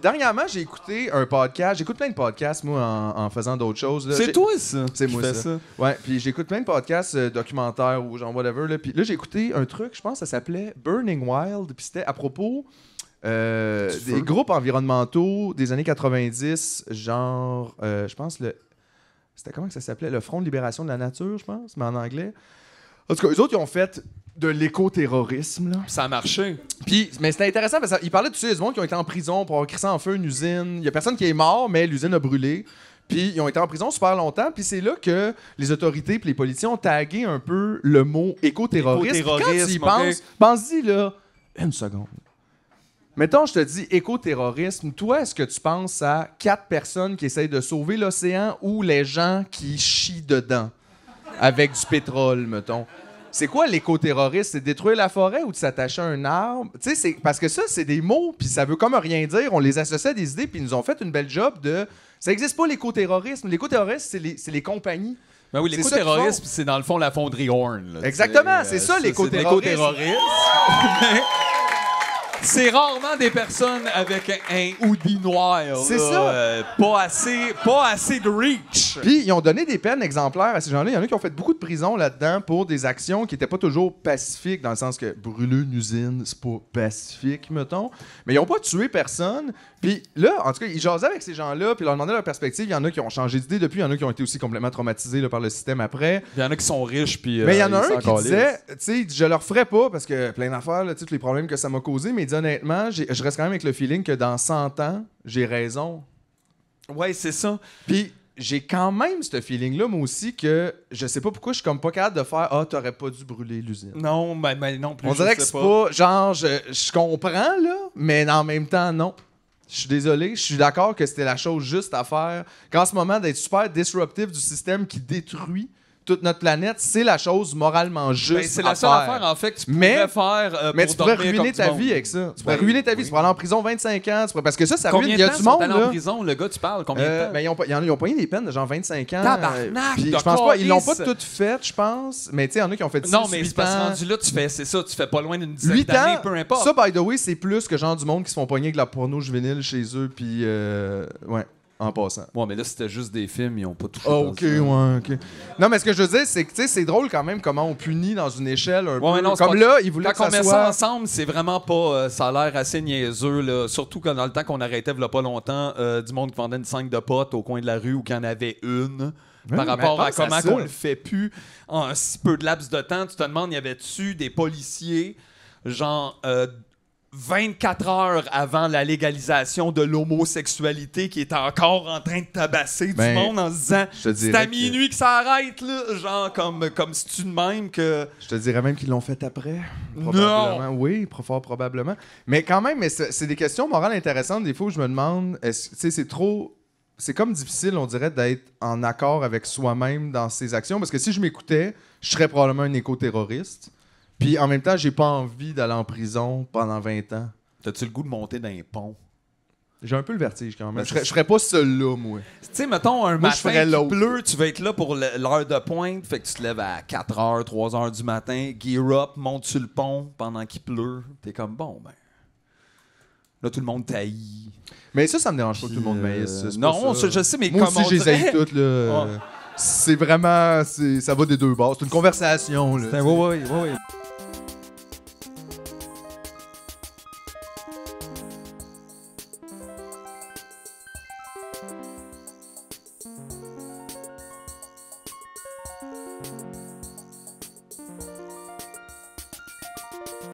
Dernièrement, j'ai écouté un podcast. J'écoute plein de podcasts, moi, en faisant d'autres choses. Là. C'est toi, ça? C'est moi, qui fais ça. Ouais, puis j'écoute plein de podcasts documentaires ou genre whatever. Là. Puis là, j'ai écouté un truc, je pense que ça s'appelait Burning Wild. Puis c'était à propos des groupes environnementaux des années 90, genre, je pense, c'était comment que ça s'appelait? Le Front de libération de la nature, je pense, mais en anglais. En tout cas, eux autres, ils ont fait de l'éco-terrorisme, là. Ça a marché. Puis, mais c'était intéressant parce qu'ils parlaient de tous ces gens qui ont été en prison pour avoir crissé en feu une usine. Il y a personne qui est mort, mais l'usine a brûlé. Puis, ils ont été en prison super longtemps. Puis, c'est là que les autorités et les policiers ont tagué un peu le mot éco-terrorisme. Puis quand tu y penses, pense-y, là, une seconde. Mettons, je te dis éco-terrorisme. Toi, est-ce que tu penses à 4 personnes qui essayent de sauver l'océan ou les gens qui chient dedans avec du pétrole, mettons? C'est quoi l'éco-terrorisme? C'est détruire la forêt ou de s'attacher à un arbre? Tu sais, parce que ça, c'est des mots, puis ça veut comme rien dire. On les associe à des idées, puis ils nous ont fait une belle job de... Ça n'existe pas, l'éco-terrorisme. L'éco-terrorisme, c'est les compagnies. Ben oui, l'éco-terrorisme, c'est dans le fond la fonderie Horn. Là, exactement, c'est ça, l'éco-terrorisme. C'est rarement des personnes avec un hoodie noir. C'est ça. Pas assez de reach. Puis, ils ont donné des peines exemplaires à ces gens-là. Il y en a qui ont fait beaucoup de prison là-dedans pour des actions qui n'étaient pas toujours pacifiques, dans le sens que brûler une usine, c'est pas pacifique, mettons. Mais ils n'ont pas tué personne. Puis là, en tout cas, ils jasaient avec ces gens-là, puis ils leur demandaient leur perspective. Il y en a qui ont changé d'idée depuis, il y en a qui ont été aussi complètement traumatisés là, par le système après. Il y en a qui sont riches, puis... mais il y en a un qui disait, tu sais, je leur ferais pas, parce que plein d'affaires, tous les problèmes que ça m'a causé, mais il dit honnêtement, je reste quand même avec le feeling que dans 100 ans, j'ai raison. Ouais, c'est ça. Puis j'ai quand même ce feeling-là, moi aussi, que je sais pas pourquoi je suis comme pas capable de faire « Ah, t'aurais pas dû brûler l'usine. » Non, mais non plus. On dirait que c'est pas... Genre, je comprends, là, mais en même temps, non. Je suis désolé, je suis d'accord que c'était la chose juste à faire. Qu'en ce moment, d'être super disruptif du système qui détruit toute notre planète, c'est la chose moralement juste. Ben, c'est la seule affaire, en fait, que tu pourrais faire mais tu pourrais ruiner ta vie avec ça. Tu pourrais ruiner ta vie. Tu pourrais aller en prison 25 ans. Parce que ça ruine. Il y a du monde. Combien de temps sont allés en prison, le gars, tu parles? Combien de temps? Ben, ils ont pogné des peines de genre 25 ans. Tabarnak! Je pense pas. Ils l'ont pas toutes faites, je pense. Mais tu sais, il y en a qui ont fait 6 non, mais 8 c'est parce que ans. rendu là, tu fais pas loin d'une dizaine 8 d'années, ans, peu importe. ça, by the way, c'est plus que genre du monde qui se font pogner avec la porno juvénile chez eux. Puis, ouais. En passant. Ouais, mais là, c'était juste des films, ils ont pas touché. OK, ouais, OK. Non, mais ce que je veux dire, c'est que, tu sais, c'est drôle quand même comment on punit dans une échelle un peu. Non, comme là, ils voulaient que quand on ça met soit... ça ensemble, c'est vraiment pas... ça a l'air assez niaiseux, là. Surtout que dans le temps qu'on arrêtait, il y a pas longtemps, du monde qui vendait une 5 de potes au coin de la rue ou qu'il y en avait une. Par rapport à comment qu'on le fait plus en si peu de laps de temps. Tu te demandes, y avait-tu des policiers, genre... 24 heures avant la légalisation de l'homosexualité qui est encore en train de tabasser du monde en se disant c'est à minuit que ça arrête, là. Genre comme si tu de même que... Je te dirais même qu'ils l'ont fait après. Non! Oui, fort probablement. Mais quand même, c'est des questions morales intéressantes. Des fois où je me demande, c'est trop... C'est comme difficile, on dirait, d'être en accord avec soi-même dans ses actions. Parce que si je m'écoutais, je serais probablement un éco-terroriste. Puis en même temps, j'ai pas envie d'aller en prison pendant 20 ans. T'as-tu le goût de monter dans un pont? J'ai un peu le vertige quand même. Je serais pas seul là, moi. Tu sais, mettons, un moi, matin qui pleut, tu vas être là pour l'heure de pointe, fait que tu te lèves à 4h, 3h du matin, gear up, monte sur le pont pendant qu'il pleut. T'es comme, bon, ben... Là, tout le monde taillit. Mais ça me dérange pas que tout le monde maïsse. Non, je sais, mais moi comment aussi, je les haïs toutes, là. C'est vraiment... ça va des deux bords. C'est une conversation, là. Oui.